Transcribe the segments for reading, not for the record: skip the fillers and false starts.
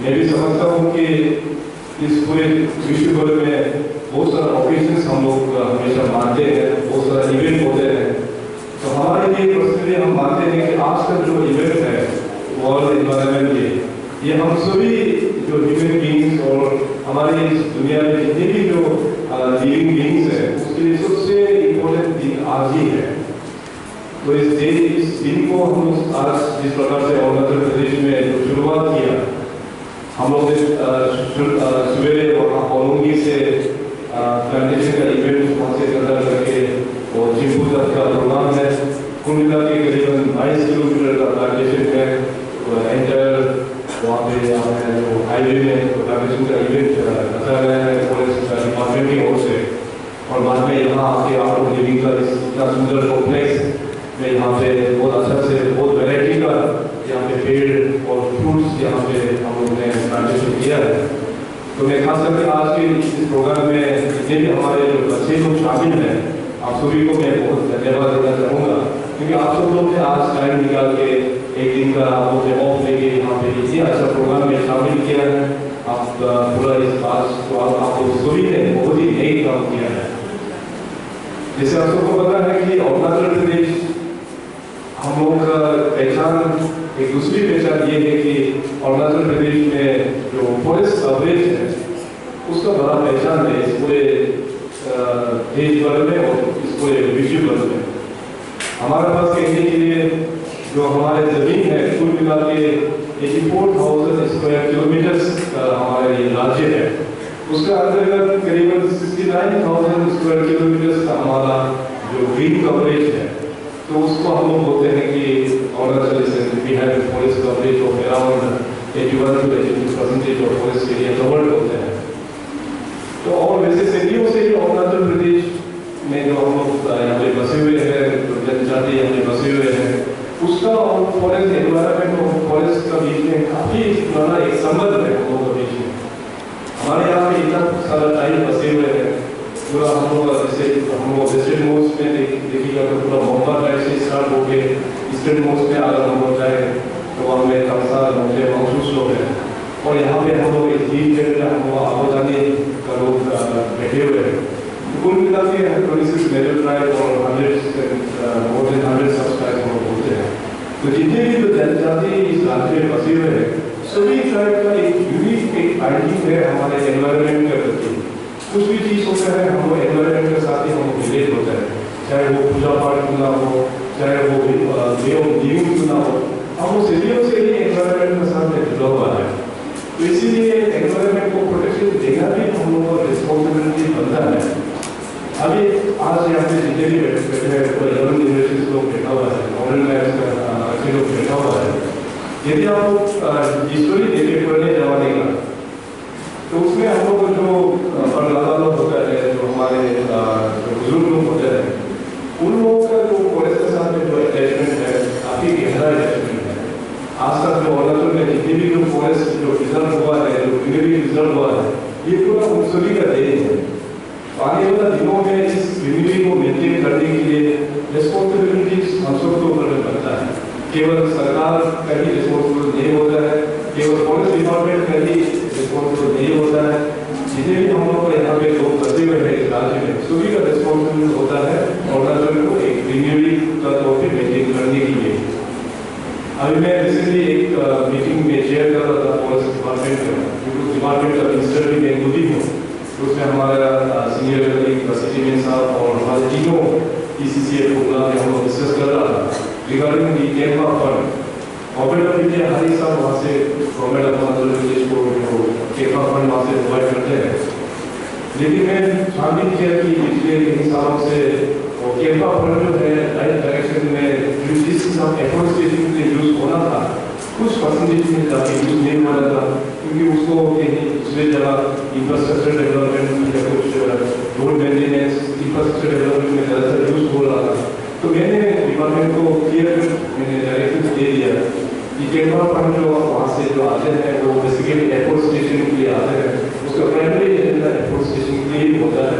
मैं भी समझता हूँ कि इस पूरे विश्व भर में बहुत सारा ऑकेजन्स हम लोग हमेशा मानते हैं, बहुत सारा इवेंट होते हैं। तो हमारे लिए पर्सनली हम मानते हैं कि आज का जो इवेंट है वर्ल्ड एनवायरनमेंट डे, ये हम सभी जो ह्यूमन बींग्स और हमारे इस दुनिया में जितने भी जो लिविंग बींग्स हैं उसके लिए सबसे इम्पोर्टेंट दिन आज ही है। तो इस दिन को हम आज जिस प्रकार से अरुणाचल प्रदेश में जो शुरुआत किया, हम लोग ने सवेरे वहाँ होलोंगी से प्लांटेशन का इवेंट वहाँ से कंडक्ट करके और चिंपू तक का प्रोग्राम है। कुल मिला के करीबन 22 किलोमीटर का प्लांटेशन है। एंटर वहाँ पे जो हाईवे में प्लांटेशन का इवेंट रखा गया है फॉरेस्ट डिपार्टमेंट की ओर से। और बाद में यहाँ आके आप लोग लिविंग का इतना सुंदर कॉम्प्लेक्स में यहाँ पे बहुत अच्छा से बहुत वैरायटी का यहाँ पे पेड़ और फ्रूट्स यहाँ पे हम लोग ने प्लांटेशन किया है। तो मैं खास करके आज के इस प्रोग्राम में जितने भी हमारे जो बच्चे लोग शामिल हैं, आप सभी को मैं बहुत धन्यवाद देना चाहूँगा, क्योंकि आप सब लोग ने आज टाइम निकाल के एक दिन का आप लोग ने ऑफ लेके यहाँ पे इतने अच्छा प्रोग्राम में शामिल किया है। आप पूरा इस बात को आप सभी ने बहुत ही नई काम किया है। जैसे आप सबको पता है कि अरुणाचल प्रदेश हम लोग का पहचान, एक दूसरी पहचान ये है कि अरुणाचल प्रदेश में जो फॉरेस्ट कवरेज है उसका बड़ा पहचान है इस पूरे देश भर में और इस पूरे विश्व भर में। हमारे पास कहने के लिए जो हमारे जमीन है कुल मिला के 84,000 स्क्वायर किलोमीटर का हमारा ये राज्य है। उसका अंतर्गत करीबन 69,000 स्क्वायर किलोमीटर का हमारा जो ग्रीन कवरेज है, तो उसको हम लोग बोलते हैं कि Arunachal forest coverage of around 81 to 82% of forest area covered होते हैं। तो और वैसे सदियों से ही अरुणाचल प्रदेश में जो हम लोग यहाँ पे बसे हुए हैं, जनजाति यहाँ पे बसे हुए हैं, उसका और फॉरेस्ट एनवायरनमेंट और फॉरेस्ट का बीच में काफी पुराना एक संबंध है हम लोगों के बीच में। हमारे यहाँ पे इतना सारा टाइम बसे हुए हैं, पूरा हम लोग जैसे हम लोग वेस्टर्न मोस्ट में देखिएगा तो पूरा मोहम्मा टाइप से स्टार्ट हो गए। ईस्टर्न मोस्ट में अगर हम लोग जाए तो वहाँ में कमसा नौजे महसूस लोग हैं, और यहाँ पे हम लोग एक डीप लेवल में हम लोग आवाजानी का लोग बैठे हुए हैं। तो कुल मिला के 26 मेजर ट्राइब और 100 सब्सट्राइब हम लोग होते हैं। तो जितने भी जो जनजाति इस राज्य में बसे हुए हैं, सभी ट्राइब का एक यूनिक एक आइडेंटिटी है हमारे एनवायरनमेंट के प्रति। कुछ भी चीज़ होता है हम लोग एनवायरनमेंट के साथ ही हम रिलेट होता है, चाहे वो पूजा पाठ क्यों ना हो, चाहे वो वे ऑफ लिविंग क्यों ना हो, हम लोग सदियों से ही एनवायरनमेंट के साथ जुड़ा हुआ है। तो इसीलिए एनवायरनमेंट को प्रोटेक्शन देना भी हम लोगों का रिस्पॉन्सिबिलिटी बनता है। अभी आज यहाँ पे जितने भी बैठे हैं 11 यूनिवर्सिटीज लोग बैठा हुआ है, मॉडर्न लाइफ का अच्छे लोग बैठा हुआ है। यदि आप लोग हिस्टोरी देखे पुराने जमाने का, तो उसमें हम लोग जो बड़लादा लोग होता है, जो हमारे बुजुर्ग लोग होते हैं, उन लोगों का जो फॉरेस्ट के साथ में जो अटैचमेंट है काफी गहरा अटैचमेंट है। आज तक जो अरुणाचल में जितने भी जो फॉरेस्ट जो रिजर्व हुआ है, जो ग्रीनरी रिजर्व हुआ है, ये पूरा उन सभी का देन है। आने वाले दिनों में इस ग्रीनरी को मेंटेन करने के लिए रिस्पॉन्सिबिलिटी हम सबको ऊपर बनता है। केवल सरकार का ही रिस्पॉन्सिबल नहीं होता है, केवल फॉरेस्ट डिपार्टमेंट का ही रिस्पॉन्सिबल नहीं होता है। जितने भी हम लोग यहाँ पे लोग बसे हुए हैं इस राज्य में, सभी का रिस्पॉन्सिबल होता है अरुणाचल को एक ग्रीनरी का तौर पर मेंटेन करने के लिए। अभी मैं रिसेंटली एक मीटिंग में चेयर कर रहा था फॉरेस्ट डिपार्टमेंट का मिनिस्टर भी मैं खुद ही हूँ। तो उसमें हमारा सीनियर कलीग सिटी साहब और हमारे तीनों PCCA प्रोग्राम में हम लोग डिस्कस कर रहा था regarding the CAMPA fund. Government of India हर एक साल वहाँ से गवर्नमेंट ऑफ अरुणाचल प्रदेश को कैम्पा फंड वहाँ से प्रोवाइड करते हैं। लेकिन मैं शामिल किया कि पिछले कई सालों से कैम्पा फंड जो है राइट डायरेक्शन में जिस एफोरेस्टेशन के लिए यूज होना था, कुछ परसेंटेज में ज़्यादा यूज नहीं हो रहा था, क्योंकि उसको कहीं दूसरे जगह इंफ्रास्ट्रक्चर डेवलपमेंट या कुछ रोड मेंटेनेंस इंफ्रास्ट्रक्चर डेवलपमेंट में ज़्यादातर यूज हो रहा था। तो मैंने डिपार्टमेंट को क्लियर मैंने डायरेक्टिव दे दिया कि कैम्पा फंड जो वहाँ से जो आते हैं वो बेसिकली एफोरेस्टेशन के लिए आते हैं, उसका प्राइमरी एजेंडा एफोरेस्टेशन के लिए होता है।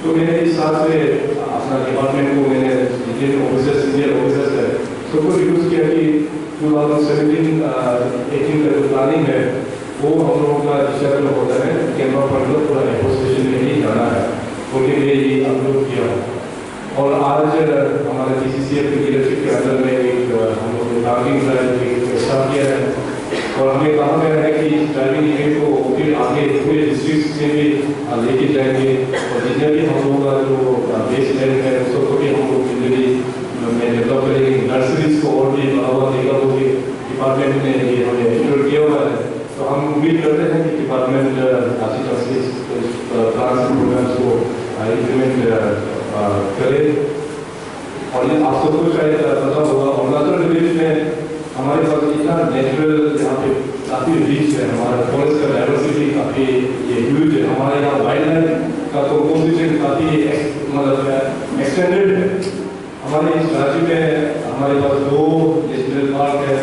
तो मैंने इस हिसाब से अपना डिपार्टमेंट को मैंने जितने ऑफिसर्स सीनियर ऑफिसर्स है सबको रिक्वेस्ट किया कि 2017-18 का जो प्लानिंग है वो हम लोगों का दिशा जो होता है कैमरा पर लोग पूरा नेगोशिएशन में ही जाना है, उनके लिए ये अपलोड किया। और आज हमारे TCCF की लीडरशिप के अंदर में एक हम लोग ड्राइविंग ड्राइव स्टार्ट किया है और हमें कहा गया है कि इस ड्राइविंग इवेंट को फिर आगे पूरे डिस्ट्रिक्ट में भी लेके जाएंगे और जितने भी हम लोग का जो बेस लैंड है उसको भी हम लोग जिंदगी में डेवलप करेंगे। नर्सरीज को और भी बढ़ावा देगा वो भी डिपार्टमेंट ने ये हमें इंक्लूड किया हुआ है। तो हम उम्मीद करते हैं कि डिपार्टमेंट प्रोग्राम्स को इम्प्लीमेंट करे। और ये आप सबको शायद पता होगा अरुणाचल प्रदेश में हमारे पास इतना नेचुरल यहाँ पे काफ़ी रिच है, हमारा फॉरेस्ट का डाइवर्सिटी काफ़ी ये ह्यूज है, हमारे यहाँ वाइल्ड लाइफ का तो कंपोजिशन काफ़ी मतलब एक्सटेंडेड है। हमारे इस राज्य में हमारे पास 2 नेशनल पार्क है,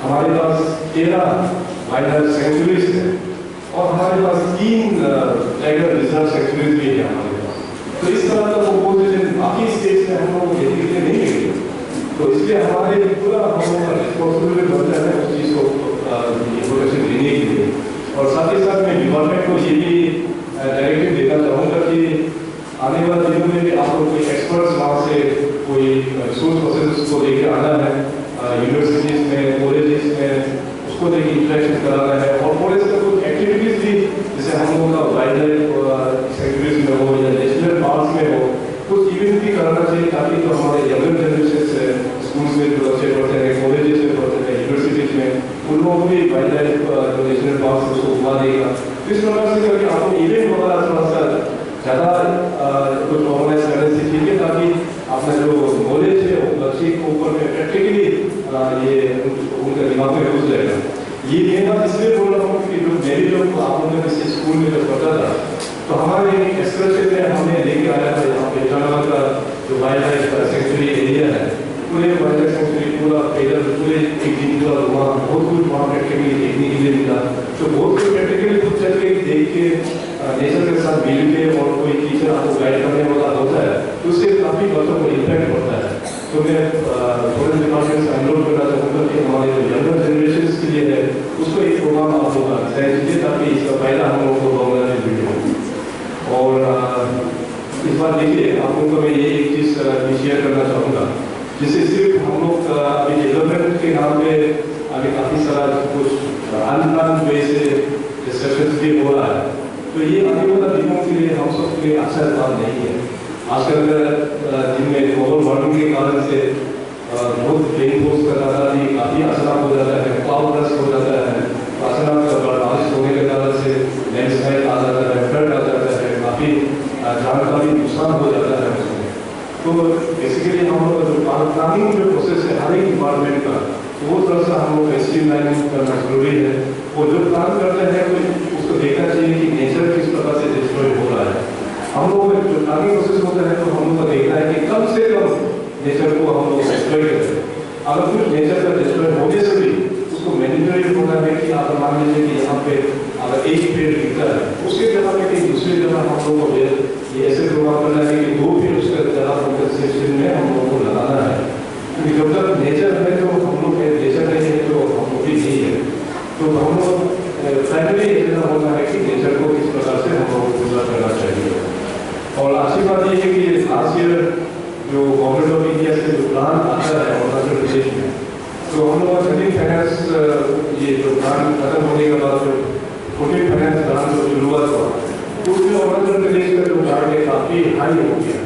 हमारे पास 13 वाइल्ड लाइफ सेंचुरीज है और हमारे पास 3 टाइगर रिजर्व सेंचुरीज भी है हमारे पास। तो इस तरह का कंपोजिशन बाकी स्टेट्स में हम लोग देखने के लिए नहीं मिलेगा। तो इसलिए हमारे पूरा हम लोग का रिस्पॉन्सिबिलिटी बनता है उस चीज़ को प्रोटेक्शन देने के लिए। और साथ ही साथ मैं डिपार्टमेंट को ये भी डायरेक्टिव देना चाहूँगा कि आने वाले दिनों में भी आप लोग कोई एक्सपर्ट्स वहाँ से कोई रिसोर्स पर्सन को लेकर आना है यूनिवर्सिटीज़ में, कॉलेजेस में, उसको लेकर इंटरेक्शन कराना है। और फॉरेस्ट का कुछ एक्टिविटीज़ भी जैसे हम लोगों का वाइल्ड लाइफ सेंचुरीज में हो या नेशनल पार्क में हो, कुछ इवेंट भी कराना चाहिए ताकि तो हमारे यंगर जनरेशन से स्कूल्स में जो बच्चे पढ़ते हैं, कॉलेजेस में पढ़ते हैं, यूनिवर्सिटीज़ में, उन लोगों को भी वाइल्ड लाइफ जो नेशनल पार्क उसको घुमा देगा। इस प्रकार से करके आपको इवेंट वगैरह थोड़ा सा ज़्यादा कुछ ऑर्गेनाइज करने से ठीक है ताकि अपना जो नॉलेज है वो बच्चे के ऊपर में प्रैक्टिकली ये उनके दिमाग में घुस जाएगा। ये बात इसलिए बोल रहा हूँ कि जो मेरी जब आप लोगों ने स्कूल में जब पढ़ा था तो हमारे एक्सकर्शन में हमें लेके आया था यहाँ पे ईटानगर का जो वाइल्ड लाइफ सेंचुरी एरिया है, पूरे वाइल्ड लाइफ सेंचुरी पूरा पैदल पूरे एक दिन पूरा वहाँ बहुत कुछ वहाँ प्रैक्टिकली देखने के लिए मिला। तो बहुत कुछ प्रैक्टिकली खुद चल के देख के नेचर के साथ मिल के और कोई टीचर आपको गाइड करने वाला होता है तो उससे काफ़ी बच्चों को इम्पैक्ट पड़ता है। तो मैं फॉरेस्ट डिपार्टमेंट से अनुरोध करना चाहूँगा कि हमारे जो यंगर जनरेशन के लिए है उसको एक प्रोग्राम आप लोग डिजाइन कीजिए ताकि इसका फायदा हम लोगों को होगा वीडियो। और इस बार देखिए आप लोगों को मैं ये एक चीज़ शेयर करना चाहूँगा जिससे सिर्फ हम लोग अभी डेवलपमेंट के नाम पे अभी काफ़ी सारा कुछ अनप्लान वे से डिस्कशन भी हो रहा है। तो ये आने वाला दिनों के लिए हम सब के लिए अच्छा बात नहीं है। आजकल दिन में ग्लोबल वार्मिंग के कारण से बहुत रेन फोर्स का ज़्यादा भी काफ़ी असर हो जाता है, क्लाउड बर्स्ट हो जाता है, अचानक बारिश होने के कारण से लैंडस्लाइड आ जाता है, फ्लड आ जाता है, काफ़ी जान का भी नुकसान हो जाता है उसमें। तो बेसिकली हम लोग जो प्लानिंग जो प्रोसेस है हर एक डिपार्टमेंट का वो थोड़ा सा हम लोग स्ट्रीमलाइन करना जरूरी है। वो जो प्लान करते हैं तो उसको देखना चाहिए कि नेचर किस प्रकार से डिस्ट्रॉय हो रहा है। हम लोग जो प्लानिंग प्रोसेस होता है तो हम लोग को देखना है कि कम से कम नेचर को हम लोग डिस्ट्रॉय करें। अगर कुछ नेचर का डिस्ट्रॉय होने से भी उसको मैनिपुलेट होना है कि आप मान लीजिए कि यहाँ पे अगर एक पेड़ गिरता है उसके जगह पे कहीं दूसरी जगह हम लोग को ये ऐसे प्रोग्राम करना है कि 2 पेड़ उसका जगह कंपनसेशन में हम लोग को लगाना है। क्योंकि जब तक नेचर है तो हम लोग नेचर नहीं है तो हम लोग भी नहीं है। तो हम लोग प्राइमरी एजेंडा होना है कि नेचर को किस प्रकार से हम लोग को पूरा करना चाहिए। और अच्छी बात ये है कि लास्ट ईयर जो गवर्नमेंट ऑफ इंडिया से जो प्लान आता है अरुणाचल प्रदेश में तो हम लोग 13 फाइनेंस ये जो प्लान खत्म होने के बाद जो 14 फाइनेंस प्लान जो शुरुआत हुआ उसमें अरुणाचल प्रदेश का जो टारगेट काफ़ी हाई हो गया।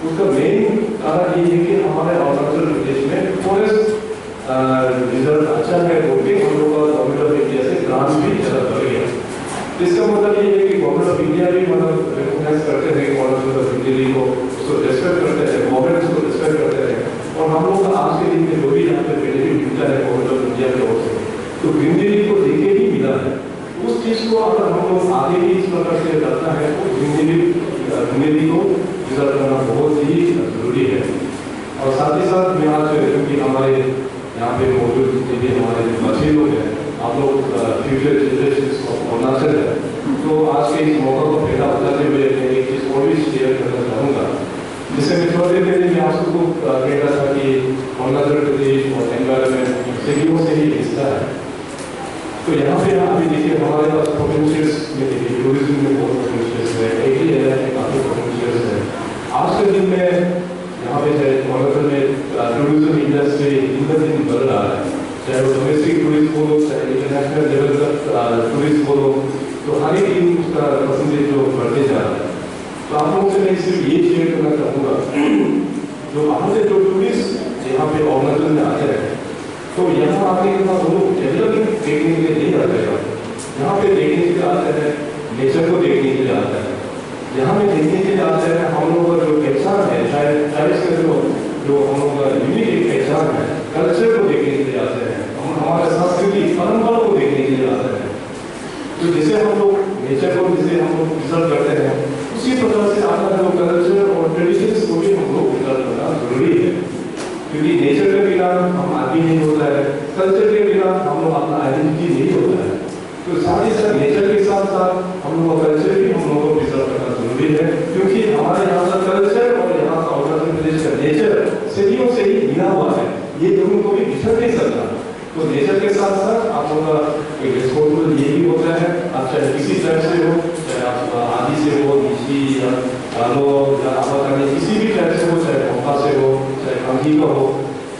उसका मेन कारण ये है कि हमारे अरुणाचल प्रदेश में फॉरेस्ट रिजर्व अच्छा है क्योंकि हम लोग का गवर्नमेंट ऑफ इंडिया से ग्रांट भी ज़्यादा बढ़ गया। इसका मतलब ये है कि गवर्नमेंट ऑफ इंडिया भी मतलब रिकॉग्नाइज करते हैं गवर्नमेंट ऑफ इंडिया को उसको रेस्पेक्ट करते हैं, गवर्नमेंट उसको रेस्पेक्ट करते हैं। और हम लोग का आज के दिन में जो भी यहाँ पे बेनिफिट मिलता है गवर्नमेंट ऑफ इंडिया की ओर से तो ग्रीनरी को देके ही मिला है। उस चीज़ को अगर हम लोग आगे भी इस प्रकार से करना है तो ग्रीनरी को रिजर्व करना बहुत ही जरूरी है। और साथ ही साथ मैं आज क्योंकि हमारे यहाँ पे मौजूद जितने भी हमारे बच्चे लोग हैं आप लोग फ्यूचर जनरेशन अरुणाचल है तो आज के इस मौका को फायदा उठाते हुए मैं एक चीज़ और भी शेयर करना चाहूँगा जिससे मैं थोड़ी देर पहले मैं आप सबको कह रहा था कि अरुणाचल प्रदेश और एनवायरमेंट सिटियों से ही हिस्सा है। तो यहाँ पे अभी देखिए उसका परसेंटेज जो बढ़ते जा रहा है। तो आप लोगों से मैं सिर्फ ये शेयर करना चाहूँगा, जो बाहर से जो टूरिस्ट यहाँ पे ऑर्गेनाइजेशन में आते हैं, तो यहाँ आने के बाद वो डेवलपमेंट देखने के लिए नहीं आते हैं। यहाँ पे देखने के लिए आते हैं, नेचर को देखने के लिए आते हैं। यहाँ पे देखने के लिए आते हैं हम लोगों का जो पहचान है, शायद से जो हम लोगों का यूनिक एक पहचान है, कल्चर को देखने के लिए आते हैं, हम हमारे सांस्कृतिक परंपरा को देखने के लिए आते हैं। तो जैसे हम लोग नेचर को जैसे हम लोग प्रिजर्व करते हैं, उसी प्रकार से आपका जो कल्चर और ट्रेडिशंस को भी हम लोग प्रिजर्व करना जरूरी है। क्योंकि नेचर के बिना हम आदमी नहीं होता है, कल्चर के बिना हम लोग अपना आइडेंटिटी नहीं होता है। तो साथ ही साथ नेचर के साथ साथ हम लोग का कल्चर भी हम लोगों को प्रिजर्व करना जरूरी है, क्योंकि हमारे यहाँ का कल्चर और यहाँ का अरुणाचल प्रदेश का नेचर सदियों से ही मिला हुआ है, ये दोनों को भी बिछड़ नहीं सकता। तो नेचर के साथ साथ आप लोगों का एक रिस्पॉन्सिबल ये भी होता है, आप चाहे किसी तरह से हो, चाहे आप आदि से हो, नीची या आलो या आवाकानी किसी भी तरह से हो, चाहे पंपा से हो, चाहे कंघी का हो,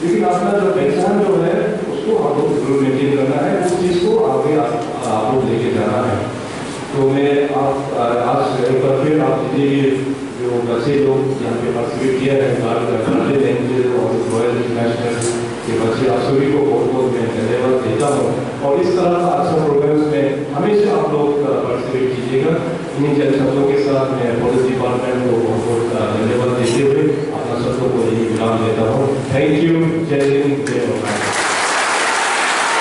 लेकिन अपना जो पहचान जो है उसको आप लोग जरूर मेंटेन करना है, उस चीज़ को आगे आप लोग लेके जाना है। तो मैं आज एक बार फिर आप जितने भी जो बच्चे लोग यहाँ पे पार्टिसिपेट किया है, भारतीय लैंग्वेज और रॉयल इंटरनेशनल के बच्चे, आप सभी को बहुत बहुत मैं धन्यवाद देता हूँ। और इस तरह का अच्छा प्रोग्राम्स में हमेशा आप लोग पार्टिसिपेट कीजिएगा। इन्हीं जन शब्दों के साथ मैं पुलिस डिपार्टमेंट को बहुत बहुत धन्यवाद देते हुए अपना शब्दों को यही विराम देता हूँ। Thank you. जय हिंद, जय भारत।